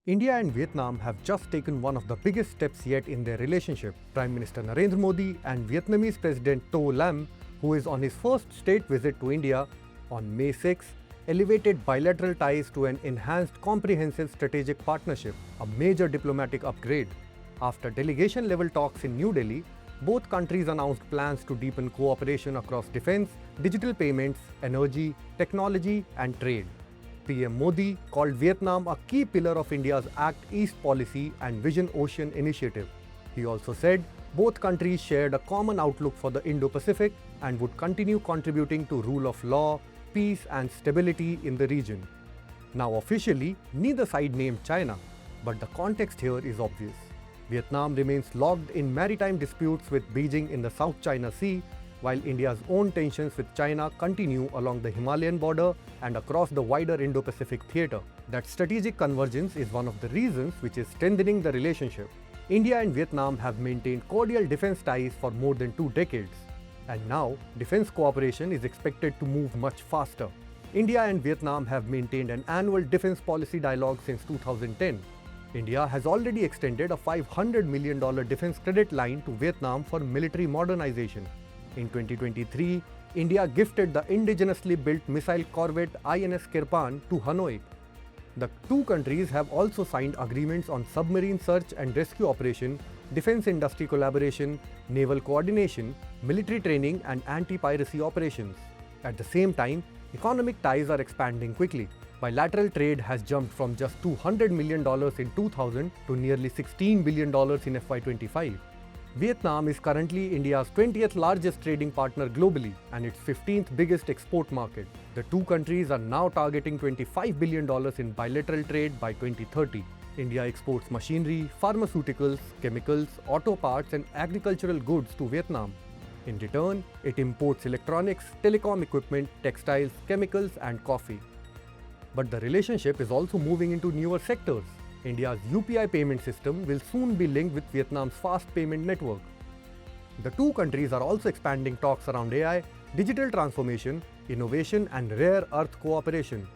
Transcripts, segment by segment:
India and Vietnam have just taken one of the biggest steps yet in their relationship. Prime Minister Narendra Modi and Vietnamese President To Lam, who is on his first state visit to India on May 6, elevated bilateral ties to an enhanced comprehensive strategic partnership, a major diplomatic upgrade. After delegation-level talks in New Delhi, both countries announced plans to deepen cooperation across defense, digital payments, energy, technology and trade. PM Modi called Vietnam a key pillar of India's Act East policy and Vision Ocean initiative. He also said both countries shared a common outlook for the Indo-Pacific and would continue contributing to rule of law, peace and stability in the region. Now officially, neither side named China, but the context here is obvious. Vietnam remains locked in maritime disputes with Beijing in the South China Sea, while India's own tensions with China continue along the Himalayan border and across the wider Indo-Pacific theatre. That strategic convergence is one of the reasons which is strengthening the relationship. India and Vietnam have maintained cordial defense ties for more than 2 decades. And now, defense cooperation is expected to move much faster. India and Vietnam have maintained an annual defense policy dialogue since 2010. India has already extended a $500 million defense credit line to Vietnam for military modernization. In 2023, India gifted the indigenously built missile corvette INS Kirpan to Hanoi. The two countries have also signed agreements on submarine search and rescue operation, defense industry collaboration, naval coordination, military training and anti-piracy operations. At the same time, economic ties are expanding quickly. Bilateral trade has jumped from just $200 million in 2000 to nearly $16 billion in FY25. Vietnam is currently India's 20th largest trading partner globally and its 15th biggest export market. The two countries are now targeting $25 billion in bilateral trade by 2030. India exports machinery, pharmaceuticals, chemicals, auto parts and agricultural goods to Vietnam. In return, it imports electronics, telecom equipment, textiles, chemicals and coffee. But the relationship is also moving into newer sectors. India's UPI payment system will soon be linked with Vietnam's fast payment network. The two countries are also expanding talks around AI, digital transformation, innovation and rare earth cooperation.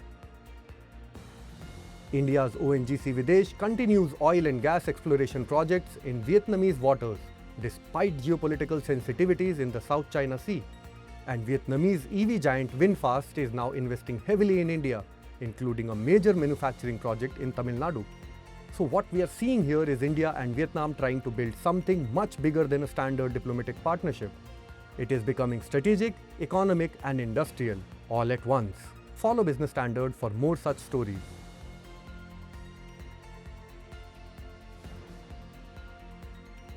India's ONGC Videsh continues oil and gas exploration projects in Vietnamese waters, despite geopolitical sensitivities in the South China Sea. And Vietnamese EV giant VinFast is now investing heavily in India, including a major manufacturing project in Tamil Nadu. So what we are seeing here is India and Vietnam trying to build something much bigger than a standard diplomatic partnership. It is becoming strategic, economic and industrial, all at once. Follow Business Standard for more such stories.